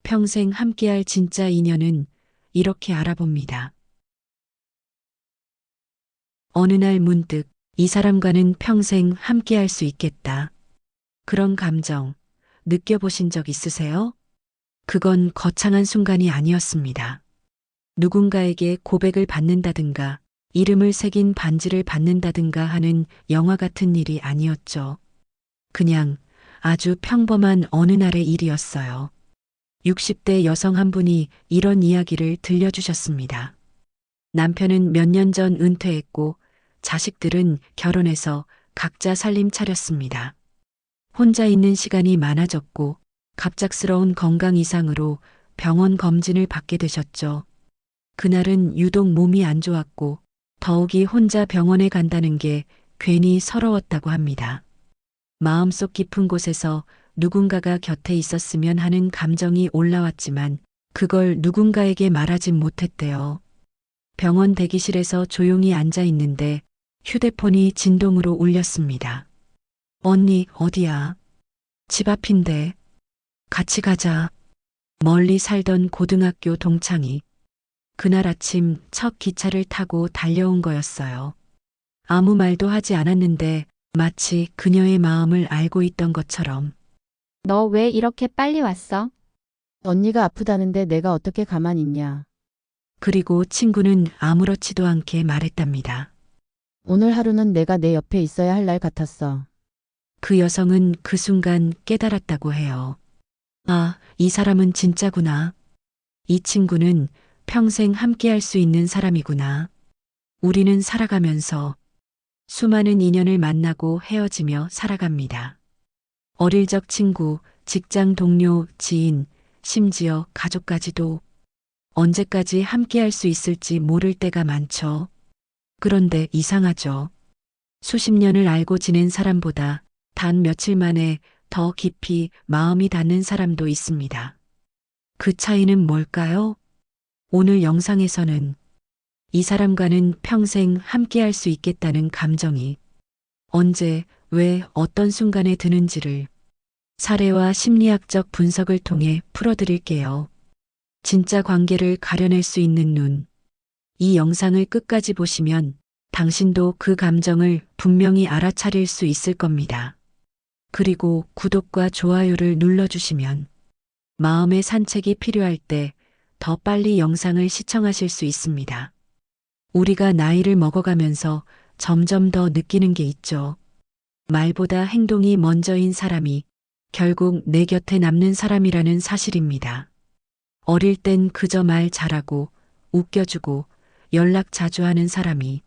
평생 함께할 진짜 인연은 이렇게 알아봅니다. 어느 날 문득 이 사람과는 평생 함께할 수 있겠다. 그런 감정 느껴보신 적 있으세요? 그건 거창한 순간이 아니었습니다. 누군가에게 고백을 받는다든가 이름을 새긴 반지를 받는다든가 하는 영화 같은 일이 아니었죠. 그냥 아주 평범한 어느 날의 일이었어요. 60대 여성 한 분이 이런 이야기를 들려주셨습니다. 남편은 몇 년 전 은퇴했고 자식들은 결혼해서 각자 살림 차렸습니다. 혼자 있는 시간이 많아졌고 갑작스러운 건강 이상으로 병원 검진을 받게 되셨죠. 그날은 유독 몸이 안 좋았고 더욱이 혼자 병원에 간다는 게 괜히 서러웠다고 합니다. 마음속 깊은 곳에서 누군가가 곁에 있었으면 하는 감정이 올라왔지만 그걸 누군가에게 말하진 못했대요. 병원 대기실에서 조용히 앉아 있는데 휴대폰이 진동으로 울렸습니다. 언니, 어디야? 집 앞인데. 같이 가자. 멀리 살던 고등학교 동창이 그날 아침 첫 기차를 타고 달려온 거였어요. 아무 말도 하지 않았는데 마치 그녀의 마음을 알고 있던 것처럼. 너 왜 이렇게 빨리 왔어? 언니가 아프다는데 내가 어떻게 가만히 있냐. 그리고 친구는 아무렇지도 않게 말했답니다. 오늘 하루는 내가 내 옆에 있어야 할 날 같았어. 그 여성은 그 순간 깨달았다고 해요. 아, 이 사람은 진짜구나. 이 친구는 평생 함께할 수 있는 사람이구나. 우리는 살아가면서 수많은 인연을 만나고 헤어지며 살아갑니다. 어릴 적 친구, 직장 동료, 지인, 심지어 가족까지도 언제까지 함께할 수 있을지 모를 때가 많죠. 그런데 이상하죠. 수십 년을 알고 지낸 사람보다 단 며칠 만에 더 깊이 마음이 닿는 사람도 있습니다. 그 차이는 뭘까요? 오늘 영상에서는 이 사람과는 평생 함께할 수 있겠다는 감정이 언제, 왜, 어떤 순간에 드는지를 사례와 심리학적 분석을 통해 풀어드릴게요. 진짜 관계를 가려낼 수 있는 눈. 이 영상을 끝까지 보시면 당신도 그 감정을 분명히 알아차릴 수 있을 겁니다. 그리고 구독과 좋아요를 눌러주시면 마음의 산책이 필요할 때 더 빨리 영상을 시청하실 수 있습니다. 우리가 나이를 먹어가면서 점점 더 느끼는 게 있죠. 말보다 행동이 먼저인 사람이 결국 내 곁에 남는 사람이라는 사실입니다. 어릴 땐 그저 말 잘하고 웃겨주고 연락 자주 하는 사람이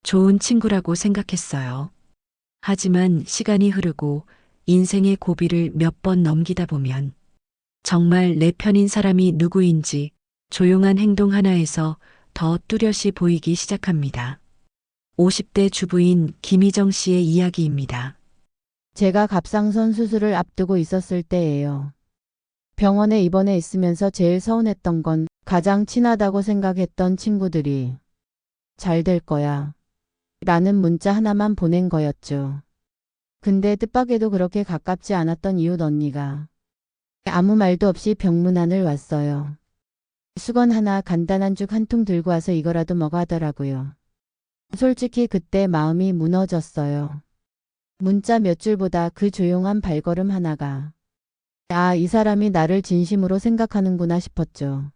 좋은 친구라고 생각했어요. 하지만 시간이 흐르고 인생의 고비를 몇 번 넘기다 보면 정말 내 편인 사람이 누구인지 조용한 행동 하나에서 더 뚜렷이 보이기 시작합니다. 50대 주부인 김희정 씨의 이야기입니다. 제가 갑상선 수술을 앞두고 있었을 때예요. 병원에 입원해 있으면서 제일 서운했던 건 가장 친하다고 생각했던 친구들이 잘 될 거야 라는 문자 하나만 보낸 거였죠. 근데 뜻밖에도 그렇게 가깝지 않았던 이웃 언니가 아무 말도 없이 병문안을 왔어요. 수건 하나, 간단한 죽 한 통 들고 와서 이거라도 먹어 하더라고요. 솔직히 그때 마음이 무너졌어요. 문자 몇 줄보다 그 조용한 발걸음 하나가 아, 이 사람이 나를 진심으로 생각하는구나 싶었죠.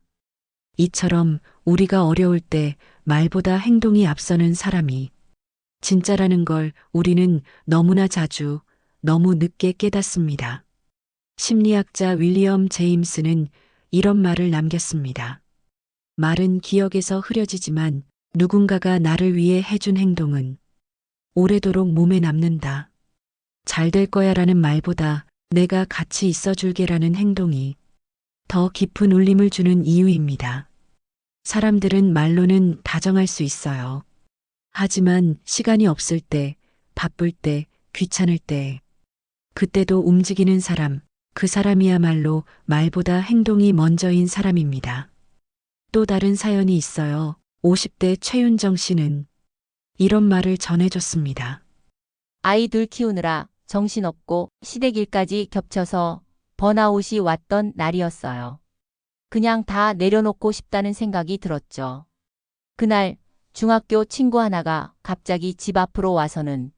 이처럼 우리가 어려울 때 말보다 행동이 앞서는 사람이 진짜라는 걸 우리는 너무나 자주, 너무 늦게 깨닫습니다. 심리학자 윌리엄 제임스는 이런 말을 남겼습니다. 말은 기억에서 흐려지지만 누군가가 나를 위해 해준 행동은 오래도록 몸에 남는다. 잘 될 거야 라는 말보다 내가 같이 있어 줄게라는 행동이 더 깊은 울림을 주는 이유입니다. 사람들은 말로는 다정할 수 있어요. 하지만 시간이 없을 때, 바쁠 때, 귀찮을 때, 그때도 움직이는 사람, 그 사람이야말로 말보다 행동이 먼저인 사람입니다. 또 다른 사연이 있어요. 50대 최윤정 씨는 이런 말을 전해줬습니다. 아이 둘 키우느라 정신없고 시댁일까지 겹쳐서 번아웃이 왔던 날이었어요. 그냥 다 내려놓고 싶다는 생각이 들었죠. 그날 중학교 친구 하나가 갑자기 집 앞으로 와서는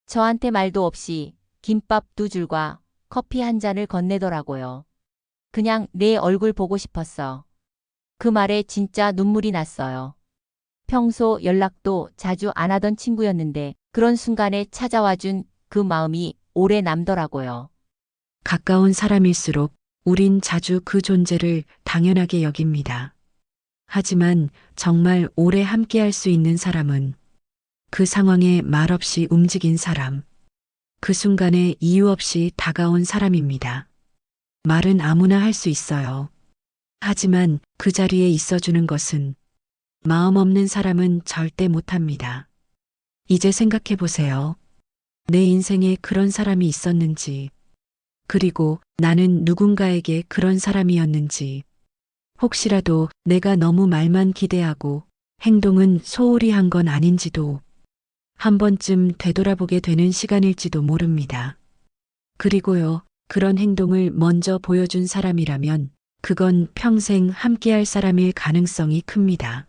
저한테 말도 없이 김밥 2줄과 커피 한 잔을 건네더라고요. 그냥 내 얼굴 보고 싶었어. 그 말에 진짜 눈물이 났어요. 평소 연락도 자주 안 하던 친구였는데 그런 순간에 찾아와 준 그 마음이 오래 남더라고요. 가까운 사람일수록 우린 자주 그 존재를 당연하게 여깁니다. 하지만 정말 오래 함께할 수 있는 사람은 그 상황에 말없이 움직인 사람, 그 순간에 이유 없이 다가온 사람입니다. 말은 아무나 할 수 있어요. 하지만 그 자리에 있어주는 것은 마음 없는 사람은 절대 못합니다. 이제 생각해 보세요. 내 인생에 그런 사람이 있었는지, 그리고 나는 누군가에게 그런 사람이었는지, 혹시라도 내가 너무 말만 기대하고 행동은 소홀히 한 건 아닌지도 한 번쯤 되돌아보게 되는 시간일지도 모릅니다. 그리고요, 그런 행동을 먼저 보여준 사람이라면 그건 평생 함께할 사람일 가능성이 큽니다.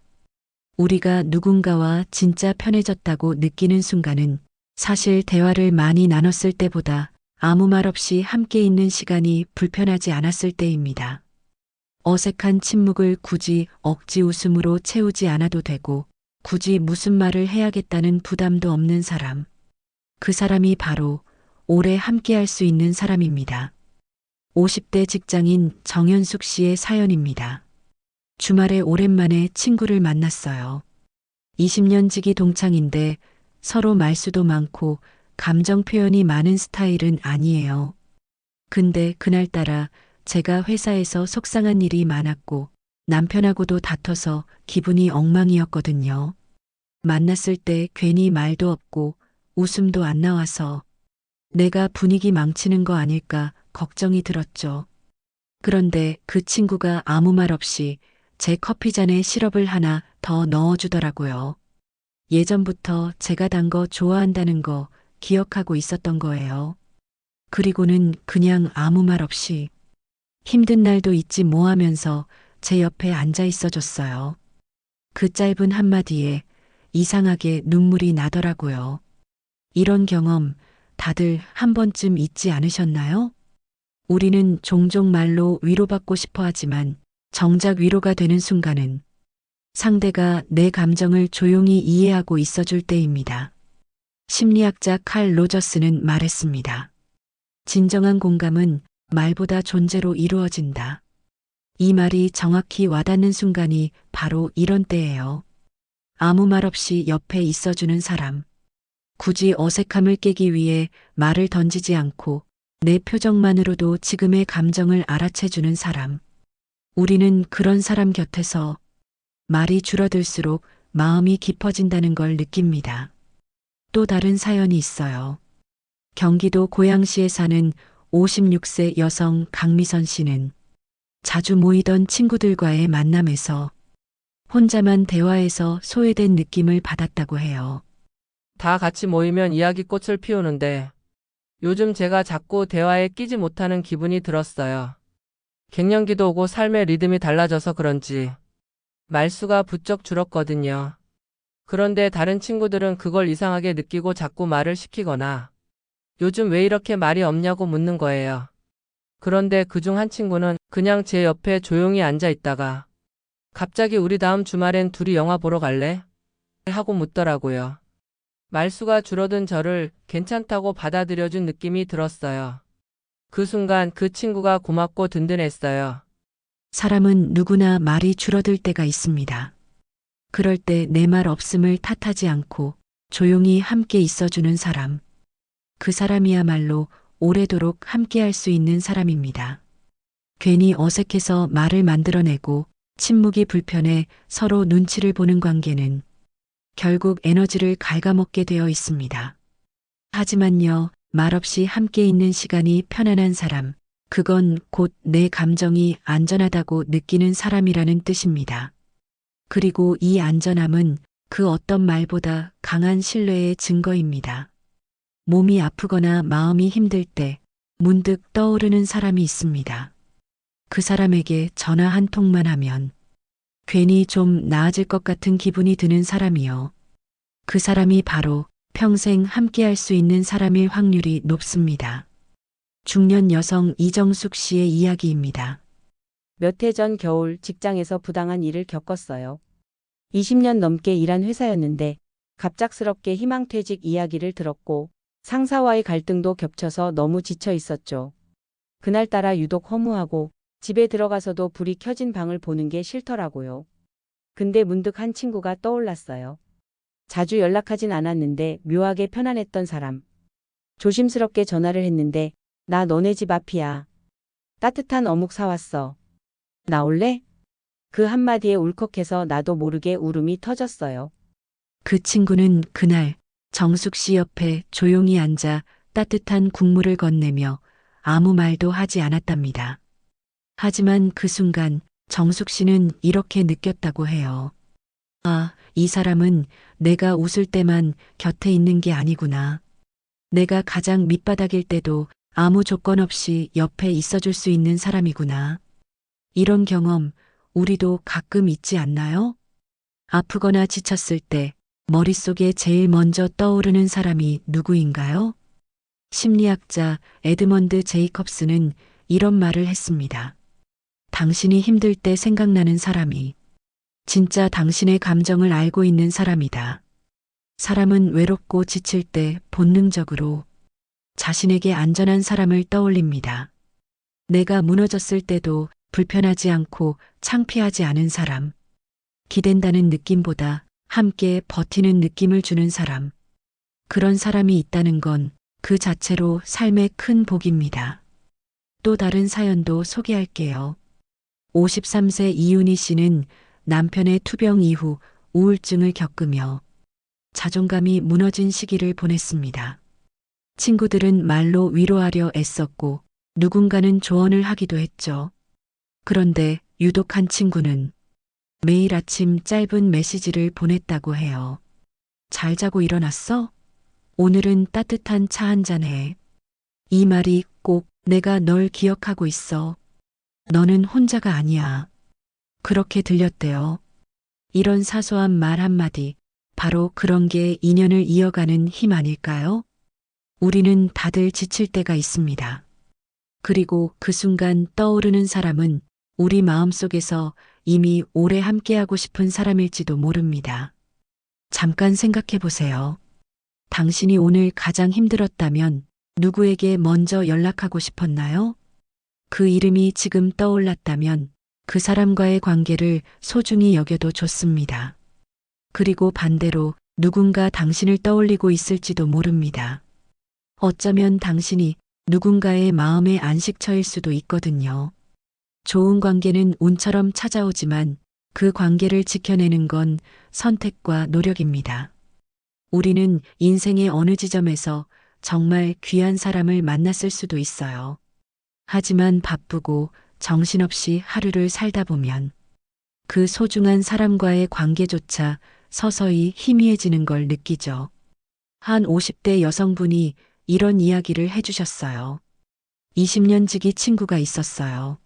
우리가 누군가와 진짜 편해졌다고 느끼는 순간은 사실 대화를 많이 나눴을 때보다 아무 말 없이 함께 있는 시간이 불편하지 않았을 때입니다. 어색한 침묵을 굳이 억지 웃음으로 채우지 않아도 되고 굳이 무슨 말을 해야겠다는 부담도 없는 사람. 그 사람이 바로 오래 함께할 수 있는 사람입니다. 50대 직장인 정현숙 씨의 사연입니다. 주말에 오랜만에 친구를 만났어요. 20년 지기 동창인데 서로 말수도 많고 감정 표현이 많은 스타일은 아니에요. 근데 그날따라 제가 회사에서 속상한 일이 많았고 남편하고도 다퉈서 기분이 엉망이었거든요. 만났을 때 괜히 말도 없고 웃음도 안 나와서 내가 분위기 망치는 거 아닐까 걱정이 들었죠. 그런데 그 친구가 아무 말 없이 제 커피잔에 시럽을 하나 더 넣어주더라고요. 예전부터 제가 단 거 좋아한다는 거 기억하고 있었던 거예요. 그리고는 그냥 아무 말 없이 힘든 날도 있지 뭐 하면서 제 옆에 앉아 있어 줬어요. 그 짧은 한마디에 이상하게 눈물이 나더라고요. 이런 경험 다들 한 번쯤 있지 않으셨나요? 우리는 종종 말로 위로받고 싶어 하지만 정작 위로가 되는 순간은 상대가 내 감정을 조용히 이해하고 있어줄 때입니다. 심리학자 칼 로저스는 말했습니다. 진정한 공감은 말보다 존재로 이루어진다. 이 말이 정확히 와닿는 순간이 바로 이런 때예요. 아무 말 없이 옆에 있어주는 사람. 굳이 어색함을 깨기 위해 말을 던지지 않고 내 표정만으로도 지금의 감정을 알아채주는 사람. 우리는 그런 사람 곁에서 말이 줄어들수록 마음이 깊어진다는 걸 느낍니다. 또 다른 사연이 있어요. 경기도 고양시에 사는 56세 여성 강미선 씨는 자주 모이던 친구들과의 만남에서 혼자만 대화에서 소외된 느낌을 받았다고 해요. 다 같이 모이면 이야기꽃을 피우는데 요즘 제가 자꾸 대화에 끼지 못하는 기분이 들었어요. 갱년기도 오고 삶의 리듬이 달라져서 그런지 말수가 부쩍 줄었거든요. 그런데 다른 친구들은 그걸 이상하게 느끼고 자꾸 말을 시키거나 요즘 왜 이렇게 말이 없냐고 묻는 거예요. 그런데 그중 한 친구는 그냥 제 옆에 조용히 앉아 있다가 갑자기 우리 다음 주말엔 둘이 영화 보러 갈래? 하고 묻더라고요. 말수가 줄어든 저를 괜찮다고 받아들여준 느낌이 들었어요. 그 순간 그 친구가 고맙고 든든했어요. 사람은 누구나 말이 줄어들 때가 있습니다. 그럴 때 내 말 없음을 탓하지 않고 조용히 함께 있어주는 사람. 그 사람이야말로 오래도록 함께할 수 있는 사람입니다. 괜히 어색해서 말을 만들어내고 침묵이 불편해 서로 눈치를 보는 관계는 결국 에너지를 갉아먹게 되어 있습니다. 하지만요, 말없이 함께 있는 시간이 편안한 사람, 그건 곧 내 감정이 안전하다고 느끼는 사람이라는 뜻입니다. 그리고 이 안전함은 그 어떤 말보다 강한 신뢰의 증거입니다. 몸이 아프거나 마음이 힘들 때 문득 떠오르는 사람이 있습니다. 그 사람에게 전화 한 통만 하면 괜히 좀 나아질 것 같은 기분이 드는 사람이요. 그 사람이 바로 평생 함께할 수 있는 사람일 확률이 높습니다. 중년 여성 이정숙 씨의 이야기입니다. 몇 해 전 겨울 직장에서 부당한 일을 겪었어요. 20년 넘게 일한 회사였는데 갑작스럽게 희망퇴직 이야기를 들었고 상사와의 갈등도 겹쳐서 너무 지쳐 있었죠. 그날따라 유독 허무하고 집에 들어가서도 불이 켜진 방을 보는 게 싫더라고요. 근데 문득 한 친구가 떠올랐어요. 자주 연락하진 않았는데 묘하게 편안했던 사람. 조심스럽게 전화를 했는데 나 너네 집 앞이야. 따뜻한 어묵 사왔어. 나올래? 그 한마디에 울컥해서 나도 모르게 울음이 터졌어요. 그 친구는 그날 정숙 씨 옆에 조용히 앉아 따뜻한 국물을 건네며 아무 말도 하지 않았답니다. 하지만 그 순간 정숙 씨는 이렇게 느꼈다고 해요. 아, 이 사람은 내가 웃을 때만 곁에 있는 게 아니구나. 내가 가장 밑바닥일 때도 아무 조건 없이 옆에 있어줄 수 있는 사람이구나. 이런 경험 우리도 가끔 있지 않나요? 아프거나 지쳤을 때 머릿속에 제일 먼저 떠오르는 사람이 누구인가요? 심리학자 에드먼드 제이컵스는 이런 말을 했습니다. 당신이 힘들 때 생각나는 사람이 진짜 당신의 감정을 알고 있는 사람이다. 사람은 외롭고 지칠 때 본능적으로 자신에게 안전한 사람을 떠올립니다. 내가 무너졌을 때도 불편하지 않고 창피하지 않은 사람. 기댄다는 느낌보다 함께 버티는 느낌을 주는 사람. 그런 사람이 있다는 건 그 자체로 삶의 큰 복입니다. 또 다른 사연도 소개할게요. 53세 이윤희 씨는 남편의 투병 이후 우울증을 겪으며 자존감이 무너진 시기를 보냈습니다. 친구들은 말로 위로하려 애썼고 누군가는 조언을 하기도 했죠. 그런데 유독 한 친구는 매일 아침 짧은 메시지를 보냈다고 해요. 잘 자고 일어났어? 오늘은 따뜻한 차 한잔 해. 이 말이 꼭 내가 널 기억하고 있어. 너는 혼자가 아니야. 그렇게 들렸대요. 이런 사소한 말 한마디, 바로 그런 게 인연을 이어가는 힘 아닐까요? 우리는 다들 지칠 때가 있습니다. 그리고 그 순간 떠오르는 사람은 우리 마음속에서 이미 오래 함께하고 싶은 사람일지도 모릅니다. 잠깐 생각해 보세요. 당신이 오늘 가장 힘들었다면 누구에게 먼저 연락하고 싶었나요? 그 이름이 지금 떠올랐다면 그 사람과의 관계를 소중히 여겨도 좋습니다. 그리고 반대로 누군가 당신을 떠올리고 있을지도 모릅니다. 어쩌면 당신이 누군가의 마음의 안식처일 수도 있거든요. 좋은 관계는 운처럼 찾아오지만 그 관계를 지켜내는 건 선택과 노력입니다. 우리는 인생의 어느 지점에서 정말 귀한 사람을 만났을 수도 있어요. 하지만 바쁘고 정신없이 하루를 살다 보면 그 소중한 사람과의 관계조차 서서히 희미해지는 걸 느끼죠. 한 50대 여성분이 이런 이야기를 해주셨어요. 20년 지기 친구가 있었어요.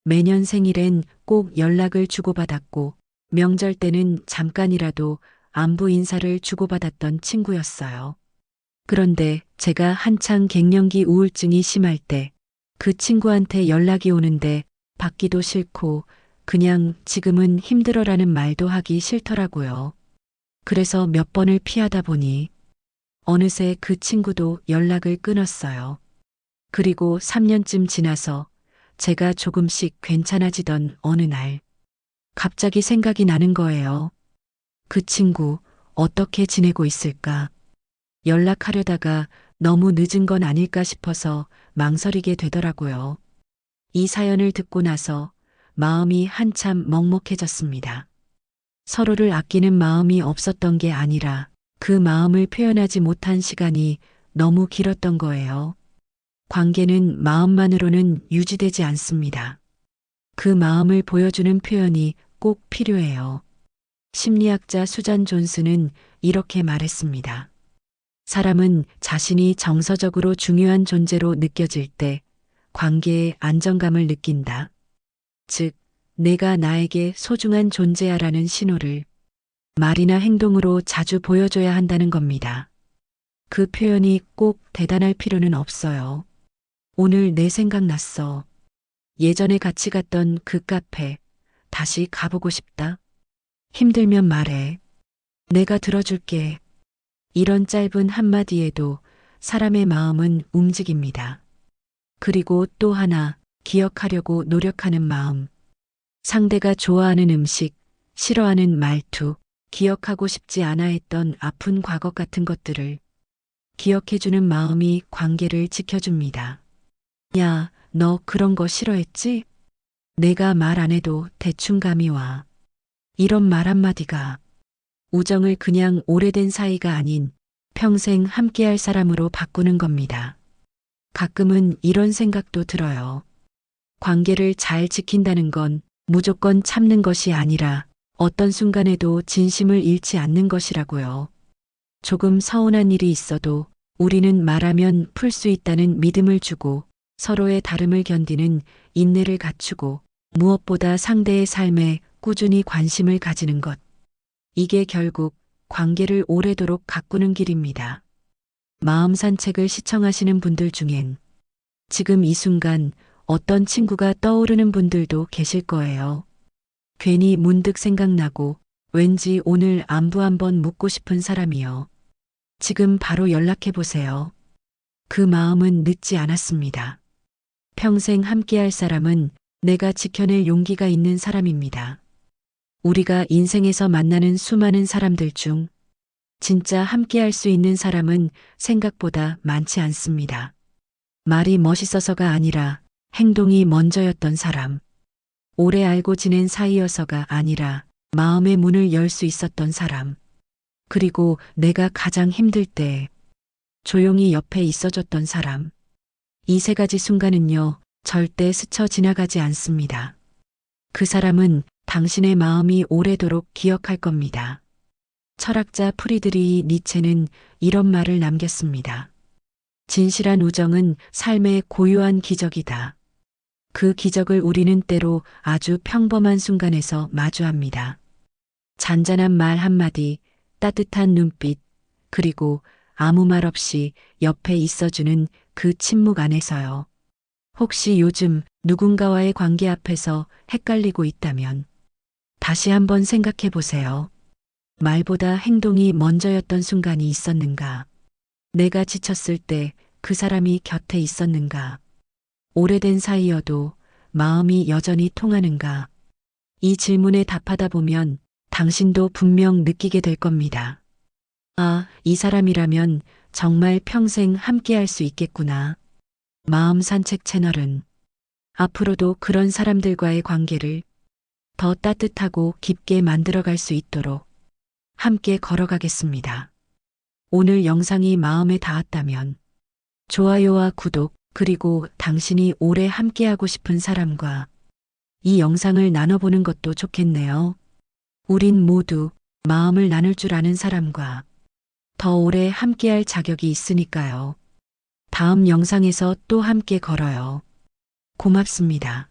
매년 생일엔 꼭 연락을 주고받았고 명절 때는 잠깐이라도 안부 인사를 주고받았던 친구였어요. 그런데 제가 한창 갱년기 우울증이 심할 때 그 친구한테 연락이 오는데 받기도 싫고 그냥 지금은 힘들어라는 말도 하기 싫더라고요. 그래서 몇 번을 피하다 보니 어느새 그 친구도 연락을 끊었어요. 그리고 3년쯤 지나서 제가 조금씩 괜찮아지던 어느 날 갑자기 생각이 나는 거예요. 그 친구 어떻게 지내고 있을까? 연락하려다가 너무 늦은 건 아닐까 싶어서 망설이게 되더라고요. 이 사연을 듣고 나서 마음이 한참 먹먹해졌습니다. 서로를 아끼는 마음이 없었던 게 아니라 그 마음을 표현하지 못한 시간이 너무 길었던 거예요. 관계는 마음만으로는 유지되지 않습니다. 그 마음을 보여주는 표현이 꼭 필요해요. 심리학자 수잔 존스는 이렇게 말했습니다. 사람은 자신이 정서적으로 중요한 존재로 느껴질 때 관계에 안정감을 느낀다. 즉, 내가 나에게 소중한 존재야라는 신호를 말이나 행동으로 자주 보여줘야 한다는 겁니다. 그 표현이 꼭 대단할 필요는 없어요. 오늘 내 생각 났어. 예전에 같이 갔던 그 카페, 다시 가보고 싶다. 힘들면 말해. 내가 들어줄게. 이런 짧은 한마디에도 사람의 마음은 움직입니다. 그리고 또 하나, 기억하려고 노력하는 마음. 상대가 좋아하는 음식, 싫어하는 말투, 기억하고 싶지 않아 했던 아픈 과거 같은 것들을 기억해주는 마음이 관계를 지켜줍니다. 야, 너 그런 거 싫어했지? 내가 말 안 해도 대충 감이 와. 이런 말 한마디가 우정을 그냥 오래된 사이가 아닌 평생 함께할 사람으로 바꾸는 겁니다. 가끔은 이런 생각도 들어요. 관계를 잘 지킨다는 건 무조건 참는 것이 아니라 어떤 순간에도 진심을 잃지 않는 것이라고요. 조금 서운한 일이 있어도 우리는 말하면 풀 수 있다는 믿음을 주고 서로의 다름을 견디는 인내를 갖추고 무엇보다 상대의 삶에 꾸준히 관심을 가지는 것. 이게 결국 관계를 오래도록 가꾸는 길입니다. 마음 산책을 시청하시는 분들 중엔 지금 이 순간 어떤 친구가 떠오르는 분들도 계실 거예요. 괜히 문득 생각나고 왠지 오늘 안부 한번 묻고 싶은 사람이요. 지금 바로 연락해 보세요. 그 마음은 늦지 않았습니다. 평생 함께할 사람은 내가 지켜낼 용기가 있는 사람입니다. 우리가 인생에서 만나는 수많은 사람들 중 진짜 함께할 수 있는 사람은 생각보다 많지 않습니다. 말이 멋있어서가 아니라 행동이 먼저였던 사람. 오래 알고 지낸 사이여서가 아니라 마음의 문을 열 수 있었던 사람. 그리고 내가 가장 힘들 때 조용히 옆에 있어줬던 사람. 이 세 가지 순간은요, 절대 스쳐 지나가지 않습니다. 그 사람은 당신의 마음이 오래도록 기억할 겁니다. 철학자 프리드리히 니체는 이런 말을 남겼습니다. 진실한 우정은 삶의 고유한 기적이다. 그 기적을 우리는 때로 아주 평범한 순간에서 마주합니다. 잔잔한 말 한마디, 따뜻한 눈빛, 그리고 아무 말 없이 옆에 있어주는 그 침묵 안에서요. 혹시 요즘 누군가와의 관계 앞에서 헷갈리고 있다면 다시 한번 생각해 보세요. 말보다 행동이 먼저였던 순간이 있었는가? 내가 지쳤을 때 그 사람이 곁에 있었는가? 오래된 사이여도 마음이 여전히 통하는가? 이 질문에 답하다 보면 당신도 분명 느끼게 될 겁니다. 아, 이 사람이라면 정말 평생 함께할 수 있겠구나. 마음 산책 채널은 앞으로도 그런 사람들과의 관계를 더 따뜻하고 깊게 만들어갈 수 있도록 함께 걸어가겠습니다. 오늘 영상이 마음에 닿았다면 좋아요와 구독, 그리고 당신이 오래 함께하고 싶은 사람과 이 영상을 나눠보는 것도 좋겠네요. 우린 모두 마음을 나눌 줄 아는 사람과 더 오래 함께할 자격이 있으니까요. 다음 영상에서 또 함께 걸어요. 고맙습니다.